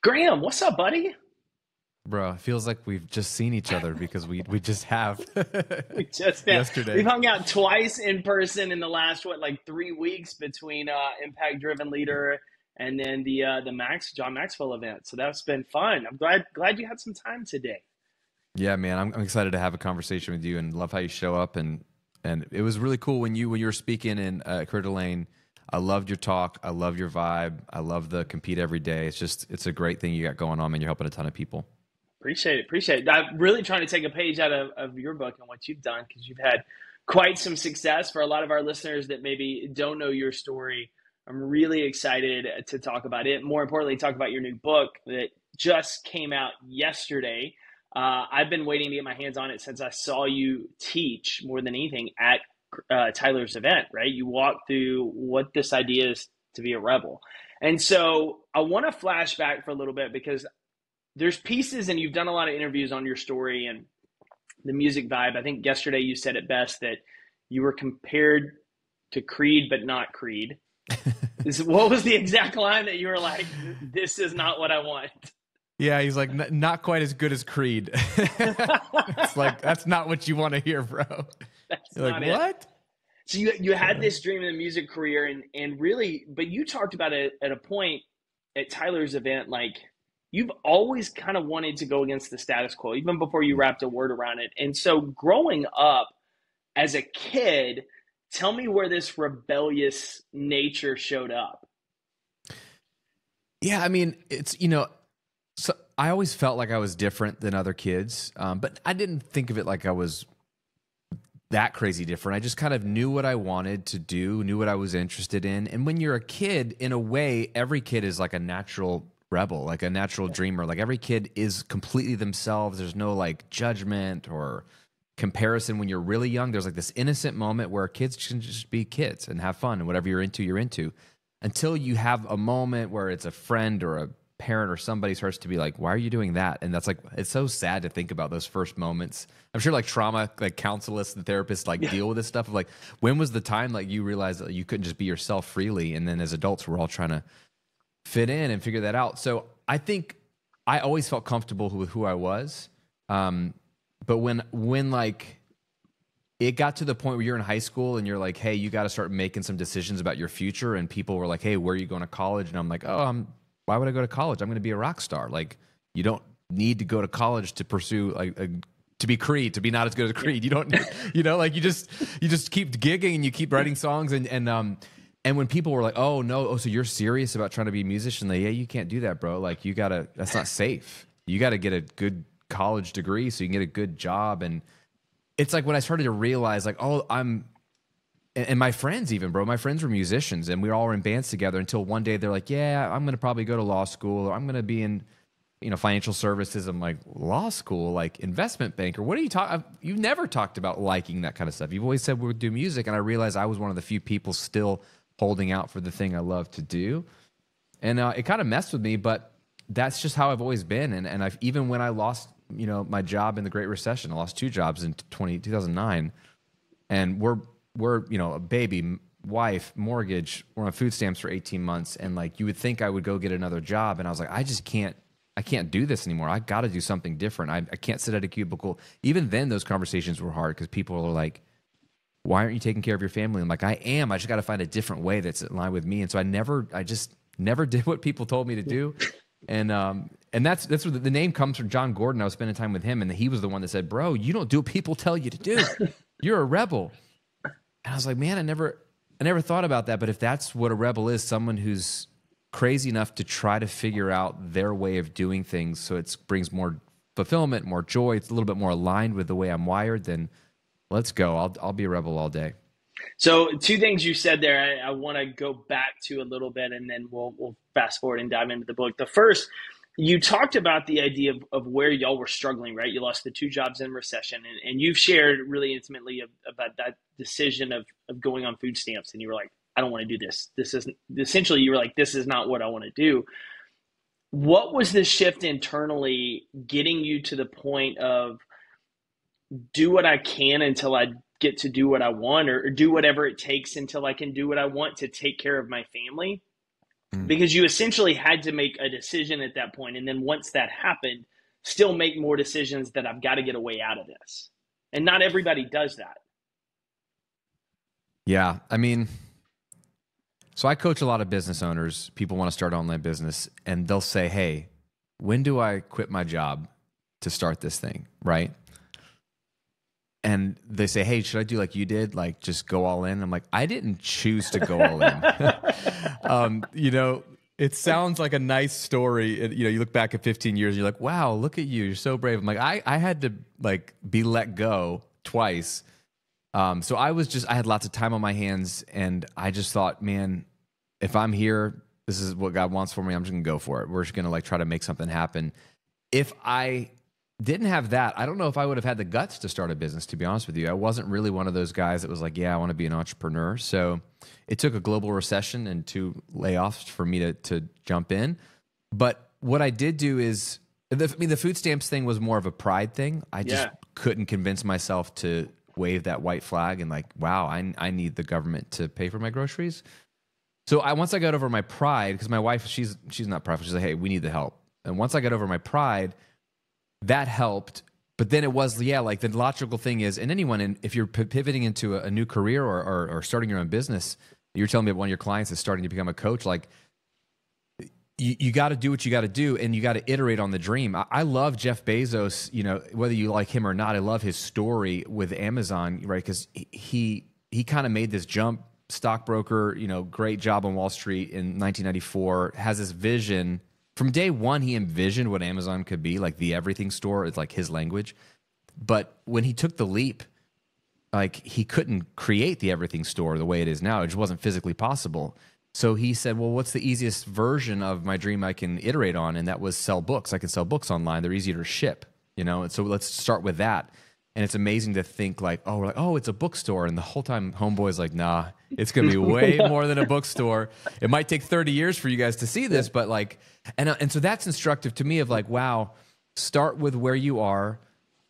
Graham, what's up, buddy? Bro, it feels like we've just seen each other because we just have We just we've yesterday. hung out twice in person in the last like 3 weeks between Impact Driven Leader and then the Max John Maxwell event. So that's been fun. I'm glad you had some time today. Yeah, man, I'm excited to have a conversation with you and love how you show up and it was really cool when you were speaking in Coeur d'Alene. I loved your talk. I love your vibe. I love the compete every day. It's a great thing you got going on, and you're helping a ton of people. Appreciate it. Appreciate it. I'm really trying to take a page out of your book and what you've done because you've had quite some success. For a lot of our listeners that maybe don't know your story, I'm really excited to talk about it. More importantly, talk about your new book that just came out yesterday. I've been waiting to get my hands on it since I saw you teach more than anything at Tyler's event, right? You walked through what this idea is to be a rebel. And so I want to flash back for a little bit because there's pieces, and you've done a lot of interviews on your story and the music vibe. I think yesterday you said it best that you were compared to Creed, but not Creed. What was the exact line that you were like, this is not what I want? Yeah, he's like not quite as good as Creed. It's like that's not what you want to hear, bro. That's You're not like, it. what? So you had this dream in the music career and really, but you talked about it at a point at Tyler's event, like you've always kind of wanted to go against the status quo, even before you wrapped a word around it. And so growing up as a kid, tell me where this rebellious nature showed up. Yeah, I mean, so I always felt like I was different than other kids, but I didn't think of it like I was that crazy different. I just kind of knew what I wanted to do, knew what I was interested in. And when you're a kid, in a way, every kid is like a natural rebel, like a natural dreamer. Like every kid is completely themselves. There's no like judgment or comparison when you're really young. There's like this innocent moment where kids can just be kids and have fun and whatever you're into, you're into. Until you have a moment where it's a friend or a parent or somebody starts to be like, why are you doing that? And that's like, it's so sad to think about those first moments. I'm sure like trauma, like counselists and therapists like deal with this stuff of like, when was the time like you realized that you couldn't just be yourself freely? And then as adults, we're all trying to fit in and figure that out. So I think I always felt comfortable with who I was. But when like it got to the point where you're in high school and you're like, hey, you got to start making some decisions about your future. And people were like, hey, where are you going to college? And I'm like, why would I go to college? I'm going to be a rock star. Like, you don't need to go to college to pursue to be Creed, to be not as good as Creed. You don't, like you just keep gigging and you keep writing songs. And when people were like, oh no, so you're serious about trying to be a musician? Like, yeah, you can't do that, bro. Like that's not safe. You got to get a good college degree so you can get a good job. And it's like when I started to realize like, and my friends even, bro, my friends were musicians and we all were in bands together until one day they're like, yeah, I'm going to probably go to law school or I'm going to be in, financial services. I'm like, law school, like investment banker. What are you talking? You've never talked about liking that kind of stuff. You've always said we would do music. And I realized I was one of the few people still holding out for the thing I love to do. And it kind of messed with me, but that's just how I've always been. And I've, even when I lost, my job in the Great Recession, I lost two jobs in 2009 and we're, a baby, wife, mortgage, we're on food stamps for 18 months. And like, you would think I would go get another job. And I was like, I can't do this anymore. I got to do something different. I can't sit at a cubicle. Even then those conversations were hard because people are like, why aren't you taking care of your family? I'm like, I am. I just got to find a different way that's in line with me. And so I just never did what people told me to do. And that's where the name comes from. John Gordon. I was spending time with him and he was the one that said, bro, you don't do what people tell you to do. You're a rebel. And I was like, man, I never thought about that. But if that's what a rebel is, someone who's crazy enough to try to figure out their way of doing things so it brings more fulfillment, more joy, it's a little bit more aligned with the way I'm wired, then let's go. I'll be a rebel all day. So two things you said there, I want to go back to a little bit, and then we'll fast forward and dive into the book. The first, you talked about the idea of where y'all were struggling, right? You lost the two jobs in recession, and you've shared really intimately about that decision of going on food stamps, and you were like, I don't want to do this. This isn't, essentially you were like, this is not what I want to do. What was the shift internally getting you to the point of do what I can until I get to do what I want, or do whatever it takes until I can do what I want to take care of my family? Mm. because you essentially had to make a decision at that point. And then once that happened, still make more decisions that I've got to get a way out of this. And not everybody does that. Yeah. I mean, so I coach a lot of business owners. People want to start online business and they'll say, hey, when do I quit my job to start this thing? Right. And they say, hey, should I do like you did? Like just go all in. I'm like, I didn't choose to go all in. You know, it sounds like a nice story. You know, you look back at 15 years, you're like, wow, look at you. You're so brave. I'm like, I had to like be let go twice. So I had lots of time on my hands and I just thought, man, if I'm here, this is what God wants for me. I'm just gonna go for it. We're just gonna like try to make something happen. If I didn't have that, I don't know if I would have had the guts to start a business, to be honest with you. I wasn't really one of those guys that was like, yeah, I want to be an entrepreneur. So it took a global recession and 2 layoffs for me to jump in. But what I did do is, the food stamps thing was more of a pride thing. I just couldn't convince myself to wave that white flag and like, wow, I need the government to pay for my groceries. So once I got over my pride, because my wife, she's not prideful. She's like, hey, we need the help. And once I got over my pride, that helped. But then it was, like the logical thing is, and anyone, if you're pivoting into a new career or starting your own business, you're telling me that one of your clients is starting to become a coach, like you got to do what you got to do and you got to iterate on the dream. I love Jeff Bezos, you know, whether you like him or not, I love his story with Amazon, right? Because he kind of made this jump, stockbroker, you know, great job on Wall Street in 1994, has this vision. From day one, he envisioned what Amazon could be, like the everything store. It's like his language. But when he took the leap, like he couldn't create the everything store the way it is now. It just wasn't physically possible. So he said, well, what's the easiest version of my dream I can iterate on? And that was sell books. I can sell books online. They're easier to ship, you know? And so let's start with that. And it's amazing to think like, oh, we're like, oh, it's a bookstore. And the whole time Homeboy's like, nah, it's going to be way more than a bookstore. It might take 30 years for you guys to see this, but like, and so that's instructive to me of like, wow, start with where you are.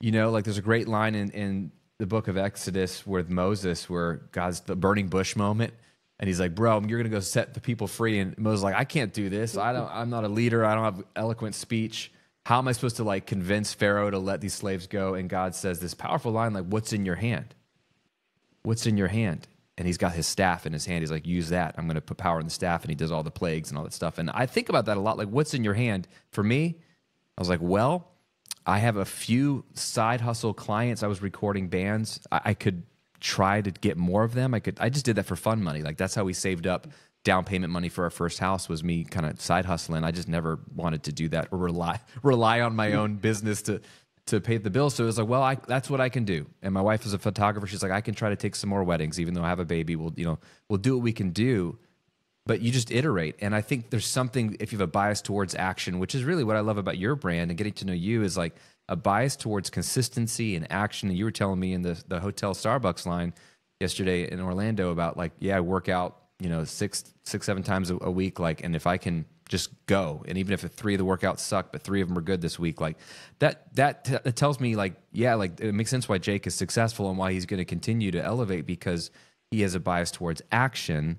You know, like there's a great line in the book of Exodus with Moses where God's the burning bush moment. And he's like, bro, you're going to go set the people free. And Moses is like, I can't do this. I'm not a leader. I don't have eloquent speech. How am I supposed to like convince Pharaoh to let these slaves go? And God says this powerful line, like, what's in your hand? What's in your hand? And he's got his staff in his hand. He's like, use that. I'm going to put power in the staff. And he does all the plagues and all that stuff. And I think about that a lot. Like, what's in your hand? For me, I was like, well, I have a few side hustle clients. I was recording bands. I could try to get more of them. I just did that for fun money. Like that's how we saved up down payment money for our first house, was me kind of side hustling. I just never wanted to do that or rely on my own business to pay the bills. So it was like, well, that's what I can do. And my wife is a photographer. She's like, I can try to take some more weddings, even though I have a baby. We'll do what we can do. But you just iterate. And I think there's something, if you have a bias towards action, which is really what I love about your brand and getting to know you, is like a bias towards consistency and action. And you were telling me in the hotel Starbucks line yesterday in Orlando about like, yeah, I work out, 6-7 times a week. Like, and if I can just go, and even if 3 of the workouts suck, but 3 of them are good this week, like that tells me like, yeah, like it makes sense why Jake is successful and why he's going to continue to elevate, because he has a bias towards action.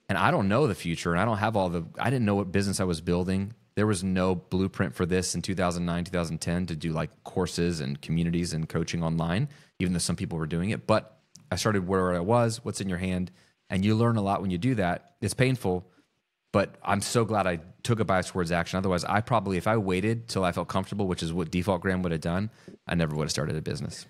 And I don't know the future, and I don't have I didn't know what business I was building. There was no blueprint for this in 2009, 2010 to do like courses and communities and coaching online, even though some people were doing it. But I started where I was, what's in your hand, and you learn a lot when you do that. It's painful, but I'm so glad I took a bias towards action. Otherwise, if I waited till I felt comfortable, which is what Default Graham would have done, I never would have started a business.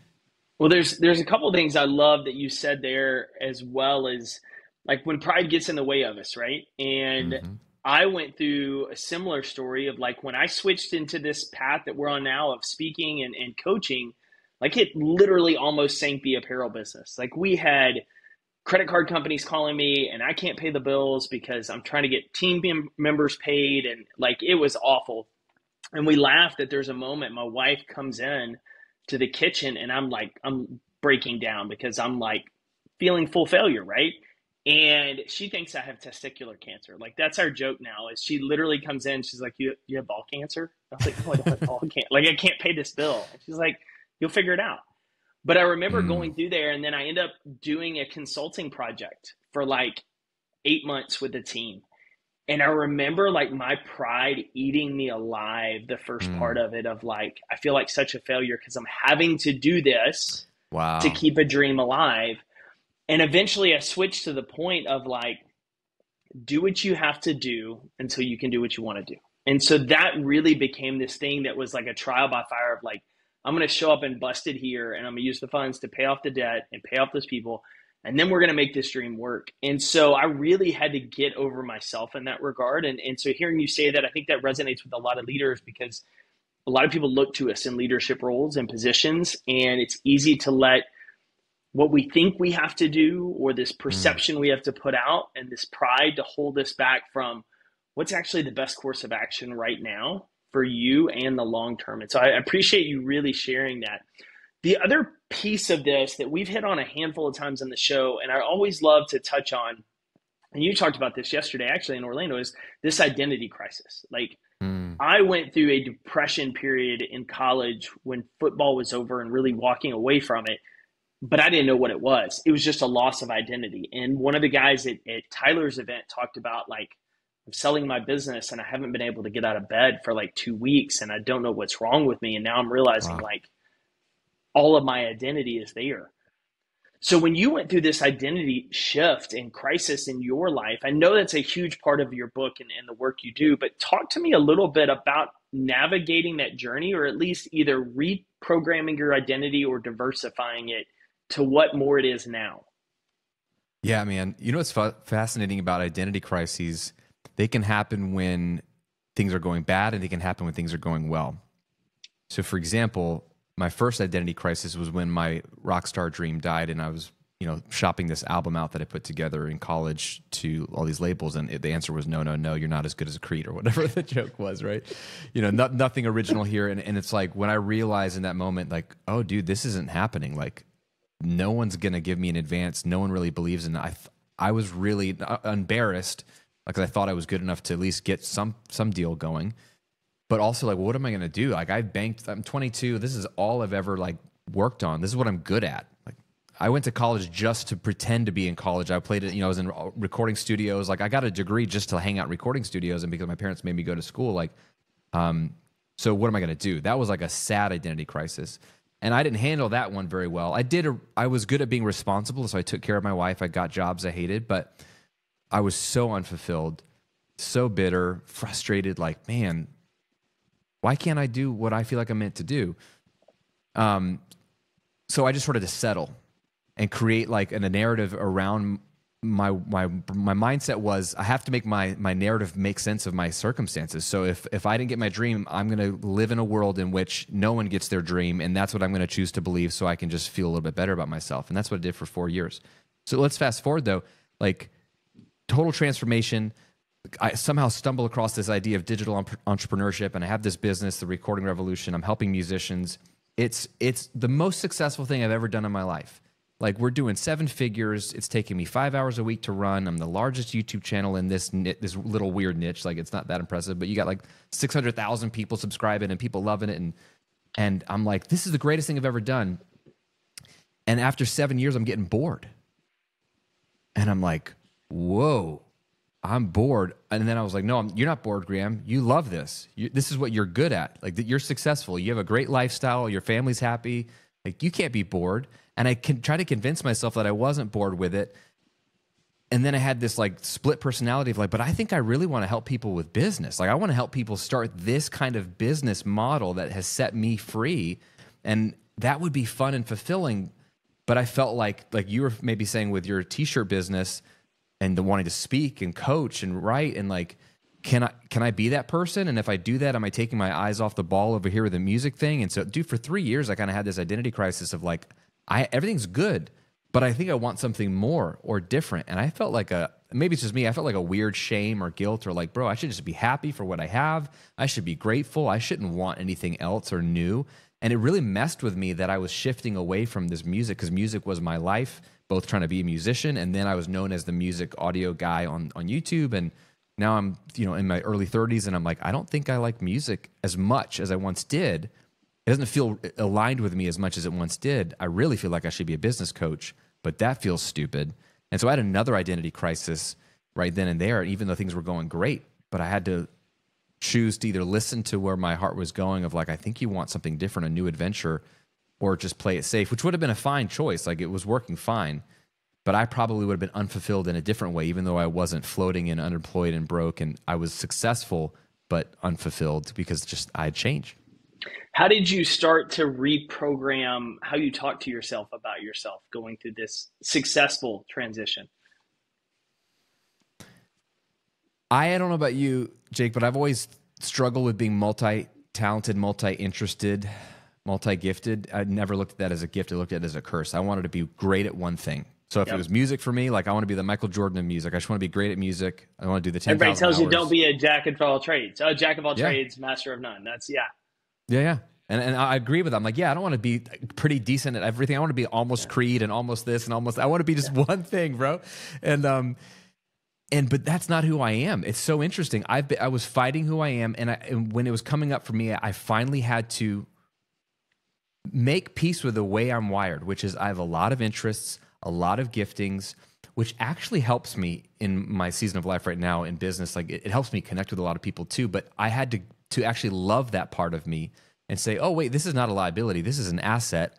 Well, there's a couple of things I love that you said there, as well as like when pride gets in the way of us, right? And Mm-hmm. I went through a similar story of like when I switched into this path that we're on now of speaking and coaching, like it literally almost sank the apparel business. Like we had credit card companies calling me and I can't pay the bills because I'm trying to get team members paid. And like, it was awful. And we laughed that there's a moment my wife comes in to the kitchen and I'm breaking down because I'm like feeling full failure, right? And she thinks I have testicular cancer. Like that's our joke now, is she literally comes in, she's like, you have ball cancer? I was like, no, I don't have ball cancer. Like I can't pay this bill. And she's like, you'll figure it out. But I remember going through there, and then I end up doing a consulting project for like 8 months with the team. And I remember like my pride eating me alive the first part Mm. of it, of like, I feel like such a failure because I'm having to do this to Wow. keep a dream alive. And eventually I switched to the point of like, do what you have to do until you can do what you want to do. And so that really became this thing that was like a trial by fire of like, I'm going to show up and bust it here, and I'm going to use the funds to pay off the debt and pay off those people. And then we're going to make this dream work. And so I really had to get over myself in that regard. And so hearing you say that, I think that resonates with a lot of leaders, because a lot of people look to us in leadership roles and positions, and it's easy to let what we think we have to do, or this Mm. perception we have to put out, and this pride to hold us back from what's actually the best course of action right now for you and the long term. And so I appreciate you really sharing that. The other piece of this that we've hit on a handful of times on the show, and I always love to touch on, and you talked about this yesterday actually in Orlando, is this identity crisis. Like, Mm. I went through a depression period in college when football was over and really walking away from it, but I didn't know what it was. It was just a loss of identity. And one of the guys at Tyler's event talked about like, I'm selling my business and I haven't been able to get out of bed for like 2 weeks, and I don't know what's wrong with me. And now I'm realizing Wow. like all of my identity is there. So when you went through this identity shift and crisis in your life, I know that's a huge part of your book and the work you do, but talk to me a little bit about navigating that journey, or at least either reprogramming your identity or diversifying it to what more it is now. Yeah, man. You know what's fascinating about identity crises? They can happen when things are going bad, and they can happen when things are going well. So, for example, my first identity crisis was when my rock star dream died, and I was, shopping this album out that I put together in college to all these labels, and the answer was no, no, no, you're not as good as Creed, or whatever the joke was, right? Nothing original here, and it's like when I realized in that moment, like, oh, dude, this isn't happening. Like, no one's gonna give me an advance. No one really believes in it. I was really embarrassed because I thought I was good enough to at least get some deal going. But also, like, what am I going to do? Like, I'm 22. This is all I've ever like worked on. This is what I'm good at. Like, I went to college just to pretend to be in college. I played it, I was in recording studios. Like, I got a degree just to hang out in recording studios, and because my parents made me go to school. Like, so what am I going to do? That was like a sad identity crisis. And I didn't handle that one very well. I was good at being responsible, so I took care of my wife. I got jobs I hated, but I was so unfulfilled, so bitter, frustrated, like, man, why can't I do what I feel like I'm meant to do? So I just started to settle and create like a narrative around my mindset was I have to make my narrative make sense of my circumstances. So if I didn't get my dream, I'm going to live in a world in which no one gets their dream, and that's what I'm going to choose to believe, so I can just feel a little bit better about myself. And that's what I did for 4 years. So let's fast forward though, like total transformation. I somehow stumble across this idea of digital entrepreneurship, and I have this business, the Recording Revolution. I'm helping musicians. It's the most successful thing I've ever done in my life. Like, we're doing 7 figures. It's taking me 5 hours a week to run. I'm the largest YouTube channel in this little weird niche. Like, it's not that impressive, but you got like 600,000 people subscribing and people loving it. And I'm like, this is the greatest thing I've ever done. And after 7 years, I'm getting bored. And I'm like, whoa, I'm bored. And then I was like, no, you're not bored, Graham. You love this. This is what you're good at. Like, you're successful. You have a great lifestyle. Your family's happy. Like, you can't be bored. And I can try to convince myself that I wasn't bored with it. And then I had this like split personality of like, but I think I really want to help people with business. Like, I want to help people start this kind of business model that has set me free. And that would be fun and fulfilling. But I felt like you were maybe saying with your t-shirt business and the wanting to speak and coach and write, and like, can I be that person? And if I do that, am I taking my eyes off the ball over here with the music thing? And so, dude, for 3 years, I kind of had this identity crisis of like, everything's good, but I think I want something more or different. And I felt like maybe it's just me, I felt like a weird shame or guilt, or like, bro, I should just be happy for what I have. I should be grateful. I shouldn't want anything else or new. And it really messed with me that I was shifting away from this music, because music was my life, both trying to be a musician, and then I was known as the music audio guy on YouTube. And now I'm, in my early 30s, and I'm like, I don't think I like music as much as I once did. It doesn't feel aligned with me as much as it once did. I really feel like I should be a business coach, but that feels stupid. And so I had another identity crisis right then and there, even though things were going great. But I had to choose to either listen to where my heart was going of like, I think you want something different, a new adventure, or just play it safe, which would have been a fine choice. Like it was working fine, but I probably would have been unfulfilled in a different way, even though I wasn't floating and unemployed and broke, and I was successful but unfulfilled because just I had changed. How did you start to reprogram how you talk to yourself about yourself going through this successful transition? I don't know about you, Jake, but I've always struggled with being multi-talented, multi-interested, multi-gifted. I never looked at that as a gift. I looked at it as a curse. I wanted to be great at one thing. So if it was music for me, like I want to be the Michael Jordan of music. I just want to be great at music. I want to do the 10,000 Everybody tells hours. you don't be a jack of all trades. A jack of all trades, master of none. That's, Yeah. And I agree with them. Like, yeah, I don't want to be pretty decent at everything. I want to be almost Creed and almost this and almost, I want to be just one thing, bro. But that's not who I am. It's so interesting. I was fighting who I am. And when it was coming up for me, I finally had to make peace with the way I'm wired, which is I have a lot of interests, a lot of giftings, which actually helps me in my season of life right now in business. Like it helps me connect with a lot of people too. But I had to actually love that part of me and say, oh, wait, this is not a liability. This is an asset.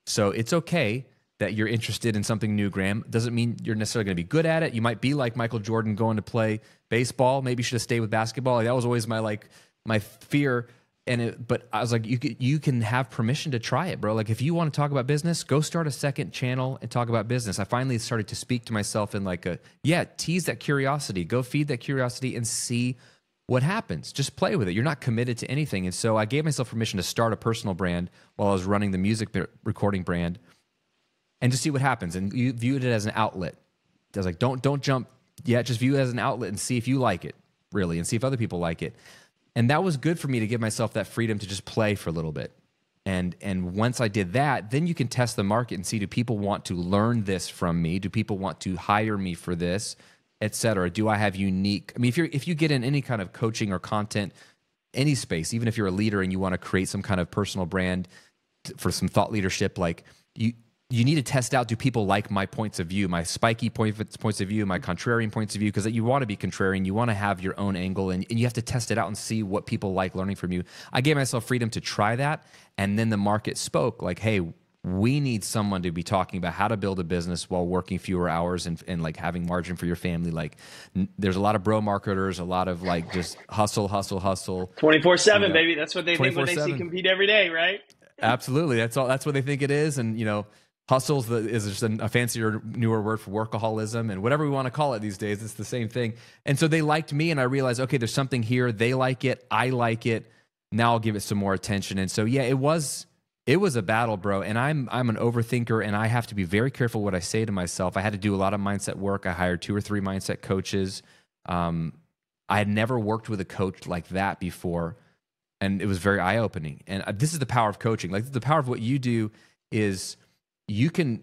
So it's okay that you're interested in something new, Graham. Doesn't mean you're necessarily going to be good at it. You might be like Michael Jordan going to play baseball. Maybe you should have stayed with basketball. Like, that was always my fear. But I was like, you can have permission to try it, bro. Like if you want to talk about business, go start a second channel and talk about business. I finally started to speak to myself in like tease that curiosity, go feed that curiosity and see what happens. Just play with it. You're not committed to anything. And so I gave myself permission to start a personal brand while I was running the music recording brand and to see what happens. And you viewed it as an outlet. I was like, don't jump yet. Just view it as an outlet and see if you like it, really, and see if other people like it. And that was good for me to give myself that freedom to just play for a little bit. And once I did that, then you can test the market and see, do people want to learn this from me? Do people want to hire me for this, et cetera? Do I have unique? I mean, if you get in any kind of coaching or content, any space, even if you're a leader and you want to create some kind of personal brand for some thought leadership, like you need to test out, do people like my points of view, my spiky points of view, my contrarian points of view? Because you want to be contrarian. You want to have your own angle, and you have to test it out and see what people like learning from you. I gave myself freedom to try that, and then the market spoke like, hey, we need someone to be talking about how to build a business while working fewer hours and like having margin for your family. Like there's a lot of bro marketers, a lot of like just hustle. 24/7, baby. That's what they think when they see compete every day, right? Absolutely. That's what they think it is. And, hustle is just a fancier, newer word for workaholism, and whatever we want to call it these days, it's the same thing. And so they liked me, and I realized, okay, there's something here. They like it. I like it. Now I'll give it some more attention. And so, yeah, it was a battle, bro. And I'm an overthinker, and I have to be very careful what I say to myself. I had to do a lot of mindset work. I hired 2 or 3 mindset coaches. I had never worked with a coach like that before, and it was very eye-opening. And this is the power of coaching. Like the power of what you do is you can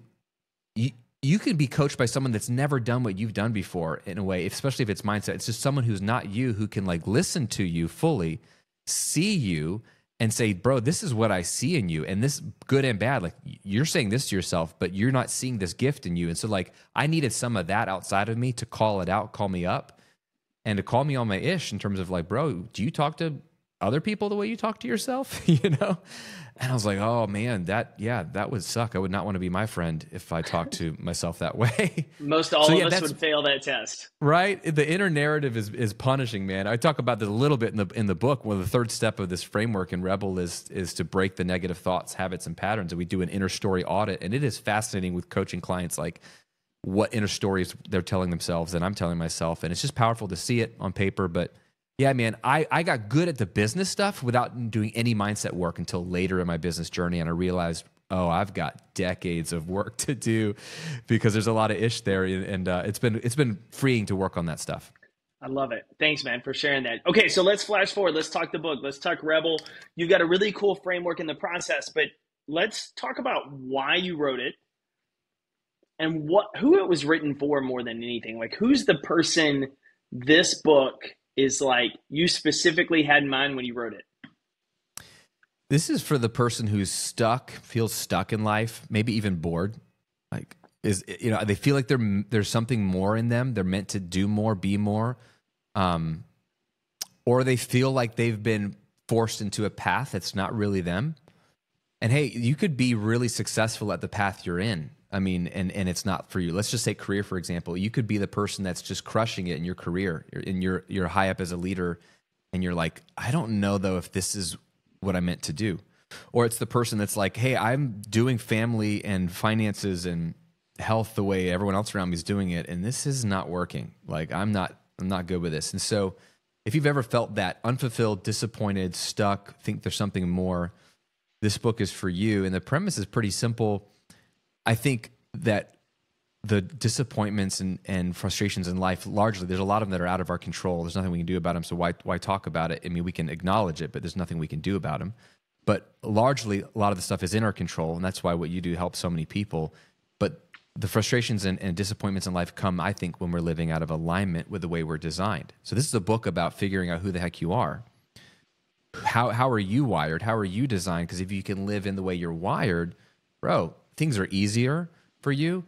be coached by someone that's never done what you've done before in a way, especially if it's mindset. It's just someone who's not you, who can like listen to you fully, see you, and say, bro, this is what I see in you, and this good and bad. Like you're saying this to yourself, but you're not seeing this gift in you. And so like I needed some of that outside of me to call it out, call me up, and to call me on my ish in terms of like, bro, do you talk to other people the way you talk to yourself? And I was like, oh man, that would suck. I would not want to be my friend if I talked to myself that way. Most all of us would fail that test. Right? The inner narrative is punishing, man. I talk about that a little bit in the book. Well, the third step of this framework in Rebel is to break the negative thoughts, habits, and patterns. And we do an inner story audit. And it is fascinating with coaching clients, like what inner stories they're telling themselves and I'm telling myself. And it's just powerful to see it on paper. But yeah, man, I got good at the business stuff without doing any mindset work until later in my business journey. And I realized, oh, I've got decades of work to do because there's a lot of ish there. And it's been freeing to work on that stuff. I love it. Thanks, man, for sharing that. Okay, so let's flash forward. Let's talk the book. Let's talk Rebel. You've got a really cool framework in the process, but let's talk about why you wrote it and who it was written for more than anything. Like, who's the person this book is like you specifically had in mind when you wrote it? This is for the person who's feels stuck in life, maybe even bored. Like is, they feel like there's something more in them. They're meant to do more, be more. Or they feel like they've been forced into a path that's not really them. And hey, you could be really successful at the path you're in. I mean, and it's not for you. Let's just say career, for example. You could be the person that's just crushing it in your career, you're high up as a leader, and you're like, I don't know though if this is what I meant to do. Or it's the person that's like, hey, I'm doing family and finances and health the way everyone else around me is doing it, and this is not working. Like I'm not good with this. And so if you've ever felt that unfulfilled, disappointed, stuck, think there's something more, this book is for you. And the premise is pretty simple. I think that the disappointments and frustrations in life, largely, there's a lot of them that are out of our control. There's nothing we can do about them. So why talk about it? I mean, we can acknowledge it, but there's nothing we can do about them. But largely, a lot of the stuff is in our control, and that's why what you do helps so many people. But the frustrations and disappointments in life come, I think, when we're living out of alignment with the way we're designed. So this is a book about figuring out who the heck you are. How are you wired? How are you designed? Because if you can live in the way you're wired, bro, things are easier for you.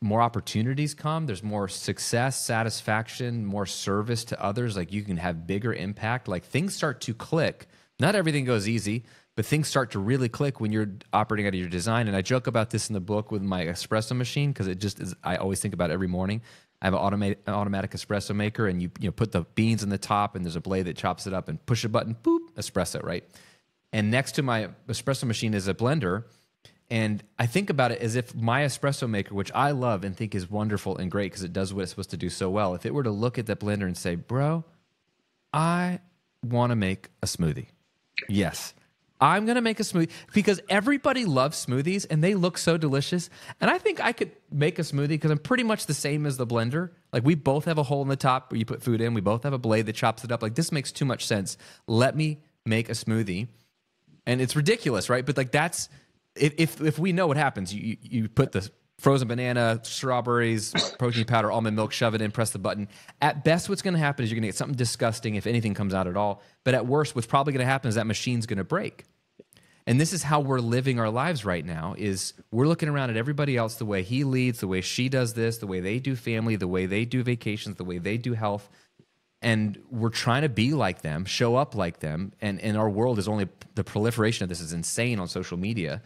More opportunities come. There's more success, satisfaction, more service to others. Like you can have bigger impact. Like things start to click. Not everything goes easy, but things start to really click when you're operating out of your design. And I joke about this in the book with my espresso machine because it just is. I always think about it every morning. I have an automatic espresso maker, and you put the beans in the top, and there's a blade that chops it up, and push a button, boop, espresso, right? And next to my espresso machine is a blender. And I think about it as if my espresso maker, which I love and think is wonderful and great because it does what it's supposed to do so well, if it were to look at that blender and say, bro, I want to make a smoothie. Yes, I'm going to make a smoothie because everybody loves smoothies and they look so delicious. And I think I could make a smoothie because I'm pretty much the same as the blender. Like we both have a hole in the top where you put food in. We both have a blade that chops it up. Like this makes too much sense. Let me make a smoothie. And it's ridiculous, right? But like that's... If we know what happens, you put the frozen banana, strawberries, protein powder, almond milk, shove it in, press the button. At best, what's going to happen is you're going to get something disgusting if anything comes out at all. But at worst, what's probably going to happen is that machine's going to break. And this is how we're living our lives right now, is we're looking around at everybody else, the way he leads, the way she does this, the way they do family, the way they do vacations, the way they do health. And we're trying to be like them, show up like them. And our world is only, the proliferation of this is insane on social media.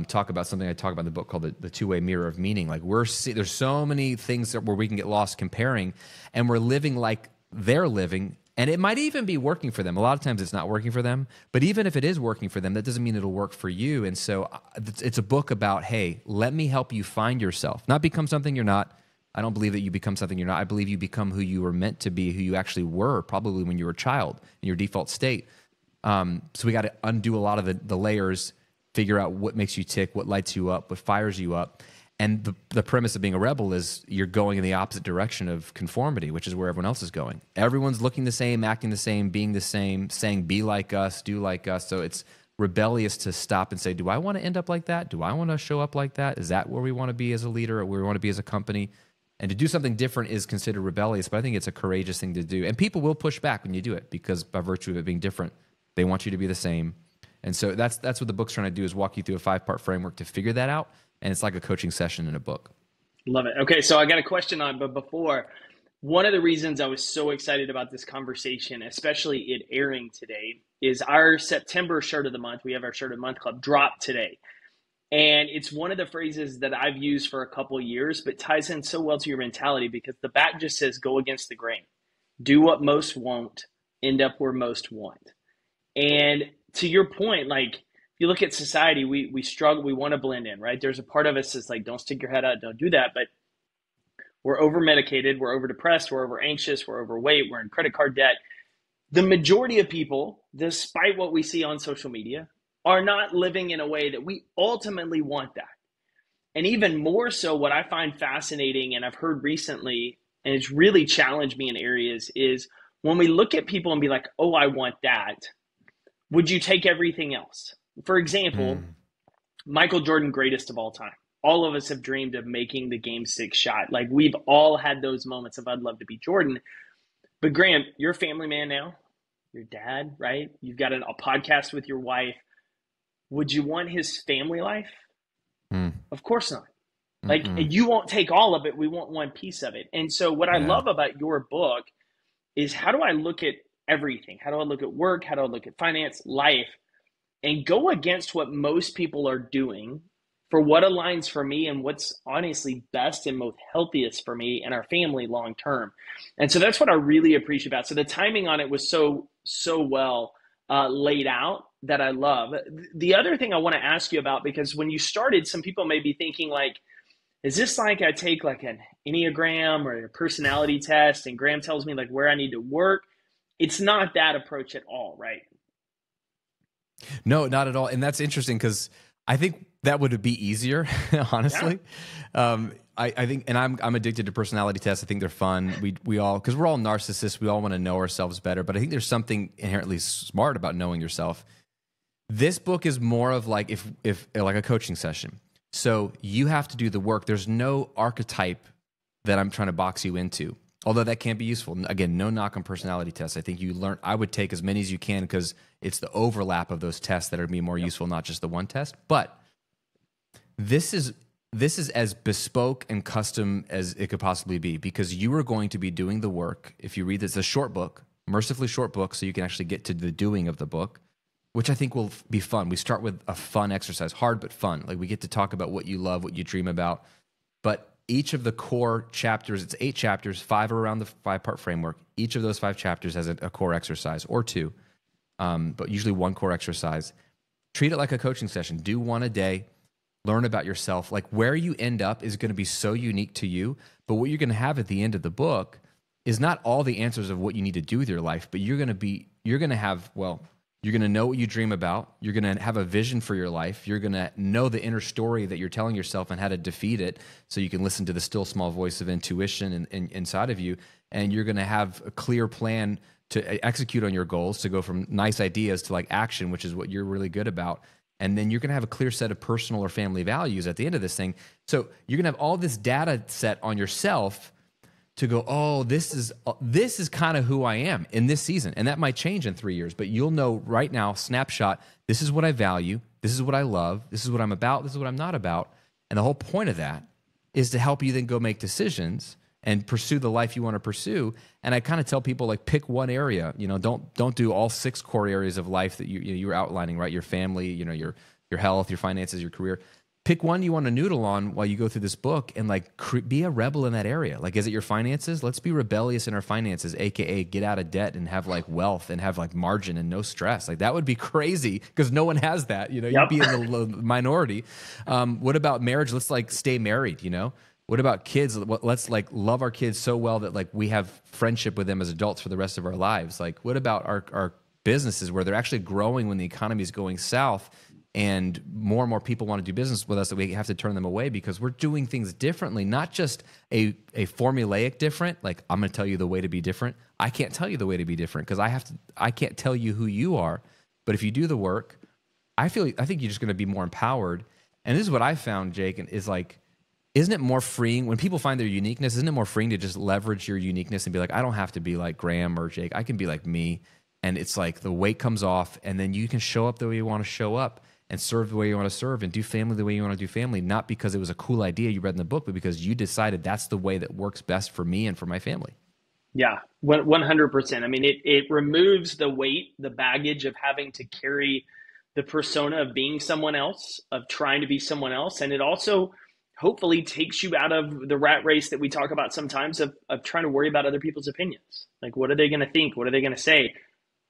Talk about something I talk about in the book called the two-way mirror of meaning. Like there's so many things where we can get lost comparing, and we're living like they're living, and it might even be working for them. A lot of times it's not working for them, but even if it is working for them, that doesn't mean it'll work for you. And so it's a book about, hey, let me help you find yourself, not become something you're not. I don't believe that you become something you're not. I believe you become who you were meant to be, who you actually were, probably when you were a child in your default state. So we got to undo a lot of the layers, figure out what makes you tick, what lights you up, what fires you up. And the premise of being a rebel is you're going in the opposite direction of conformity, which is where everyone else is going. Everyone's looking the same, acting the same, being the same, saying be like us, do like us. So it's rebellious to stop and say, do I want to end up like that? Do I want to show up like that? Is that where we want to be as a leader, or where we want to be as a company? And to do something different is considered rebellious, but I think it's a courageous thing to do. And people will push back when you do it, because by virtue of it being different, they want you to be the same. And so that's what the book's trying to do, is walk you through a 5-part framework to figure that out. And it's like a coaching session in a book. Love it. Okay, so I got a question on, but before, one of the reasons I was so excited about this conversation, especially it airing today, is our September shirt of the month. We have our shirt of the month club drop today. And it's one of the phrases that I've used for a couple of years, but ties in so well to your mentality, because the back just says, go against the grain. Do what most won't, end up where most want. And to your point, like, if you look at society, we struggle, we want to blend in, right? There's a part of us that's like, don't stick your head out, don't do that. But we're over medicated, we're over depressed, we're over anxious, we're overweight, we're in credit card debt. The majority of people, despite what we see on social media, are not living in a way that we ultimately want that. And even more so, what I find fascinating, and I've heard recently, and it's really challenged me in areas, is when we look at people and be like, oh, I want that, would you take everything else? For example, Michael Jordan, greatest of all time. All of us have dreamed of making the game 6 shot. Like, we've all had those moments of, I'd love to be Jordan. But Graham, you're a family man now. Your dad, right? You've got a podcast with your wife. Would you want his family life? Of course not. Like, Mm-mm. you won't take all of it. We want one piece of it. And so what I Yeah. love about your book is, how do I look at everything? How do I look at work? How do I look at finance, life, and go against what most people are doing for what aligns for me and what's honestly best and most healthiest for me and our family long term. And so that's what I really appreciate about it. So the timing on it was so well laid out, that I love. The other thing I want to ask you about, because when you started, some people may be thinking like, is this like I take like an Enneagram or a personality test and Graham tells me like where I need to work? It's not that approach at all, right? No, not at all. And that's interesting because I think that would be easier, Yeah. honestly. I think, and I'm addicted to personality tests. I think they're fun. We all, because we're all narcissists, we all want to know ourselves better. But I think there's something inherently smart about knowing yourself. This book is more of like if like a coaching session. So you have to do the work. There's no archetype that I'm trying to box you into. Although that can be useful. Again, no knock on personality tests. I think I would take as many as you can because it's the overlap of those tests that are be more useful, not just the one test. But this is as bespoke and custom as it could possibly be, because you are going to be doing the work. If you read this, it's a short book, mercifully short book, so you can actually get to the doing of the book, which I think will be fun. We start with a fun exercise, hard but fun. Like, we get to talk about what you love, what you dream about. But each of the core chapters, it's 8 chapters, 5 are around the 5-part framework. Each of those 5 chapters has a core exercise or 2, but usually 1 core exercise. Treat it like a coaching session. Do 1 a day. Learn about yourself. Like, where you end up is going to be so unique to you, but what you're going to have at the end of the book is not all the answers of what you need to do with your life, but you're going to have, well, you're going to know what you dream about. You're going to have a vision for your life. You're going to know the inner story that you're telling yourself and how to defeat it, so you can listen to the still small voice of intuition inside of you. And you're going to have a clear plan to execute on your goals, to go from nice ideas to like action, which is what you're really good about. And then you're going to have a clear set of personal or family values at the end of this thing. So you're going to have all this data set on yourself to go, oh, this is kind of who I am in this season. And that might change in 3 years, but you'll know right now, snapshot, this is what I value, this is what I love, this is what I'm about, this is what I'm not about. And the whole point of that is to help you then go make decisions and pursue the life you want to pursue. And I kind of tell people, like, pick one area. Don't do all 6 core areas of life that you were outlining, right? Your family, your health, your finances, your career. Pick one you want to noodle on while you go through this book, and like be a rebel in that area. Like, is it your finances? Let's be rebellious in our finances, AKA get out of debt and have like wealth and have like margin and no stress. Like, that would be crazy because no one has that. You'd be in the minority. What about marriage? Let's like stay married. What about kids? Let's like love our kids so well that like we have friendship with them as adults for the rest of our lives. Like, what about our businesses where they're actually growing when the economy is going south? And more people want to do business with us, that we have to turn them away because we're doing things differently, not just a formulaic different. Like, I'm going to tell you the way to be different. I can't tell you the way to be different because I can't tell you who you are. But if you do the work, I think you're just going to be more empowered. And this is what I found, Jake, and is like, isn't it more freeing when people find their uniqueness? Isn't it more freeing to just leverage your uniqueness and be like, I don't have to be like Graham or Jake. I can be like me. And it's like the weight comes off, and then you can show up the way you want to show up and serve the way you want to serve and do family the way you want to do family, not because it was a cool idea you read in the book, but because you decided that's the way that works best for me and for my family. Yeah, 100%. I mean, it removes the weight, the baggage of having to carry the persona of being someone else, of trying to be someone else. And it also hopefully takes you out of the rat race that we talk about sometimes of trying to worry about other people's opinions. Like, what are they going to think? What are they going to say?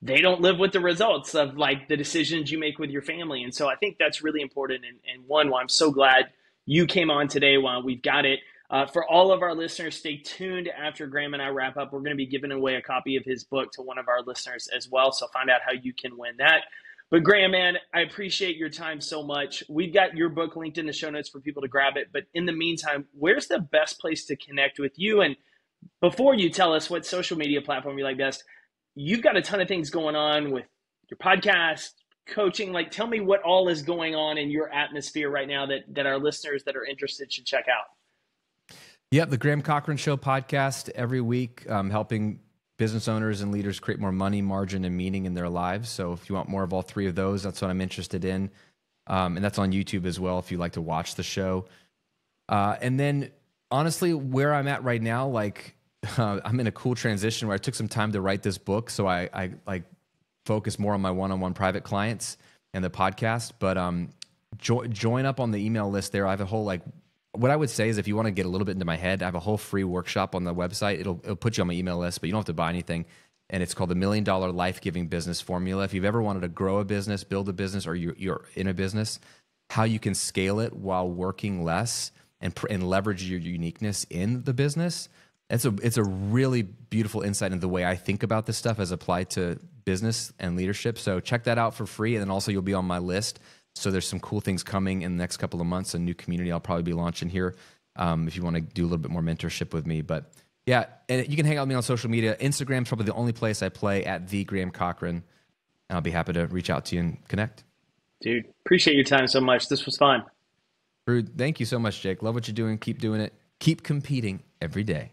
They don't live with the results of like the decisions you make with your family. And so I think that's really important. And one, well, I'm so glad you came on today while we've got it. For all of our listeners, stay tuned after Graham and I wrap up. We're going to be giving away a copy of his book to one of our listeners as well. So find out how you can win that. But Graham, man, I appreciate your time so much. We've got your book linked in the show notes for people to grab it. But in the meantime, where's the best place to connect with you? And before you tell us what social media platform you like best, you've got a ton of things going on with your podcast, coaching. Like, tell me what all is going on in your atmosphere right now that our listeners that are interested should check out. Yep, the Graham Cochrane Show podcast every week, helping business owners and leaders create more money, margin, and meaning in their lives. So if you want more of all 3 of those, that's what I'm interested in. And that's on YouTube as well if you like to watch the show. And then honestly, where I'm at right now, like I'm in a cool transition where I took some time to write this book. So I like focus more on my one-on-one private clients and the podcast, but join up on the email list there. I have a whole like, what I would say is if you want to get a little bit into my head, I have a whole free workshop on the website. It'll put you on my email list, but you don't have to buy anything. And it's called the $1 Million Life-Giving Business Formula. If you've ever wanted to grow a business, build a business, or you're in a business, how you can scale it while working less and leverage your uniqueness in the business. It's a really beautiful insight into the way I think about this stuff as applied to business and leadership. So check that out for free. And then also you'll be on my list. So there's some cool things coming in the next couple of months, a new community I'll probably be launching here if you want to do a little bit more mentorship with me. But yeah, and you can hang out with me on social media. Instagram's probably the only place I play at the Graham Cochrane. I'll be happy to reach out to you and connect. Dude, appreciate your time so much. This was fun. Thank you so much, Jake. Love what you're doing. Keep doing it. Keep competing every day.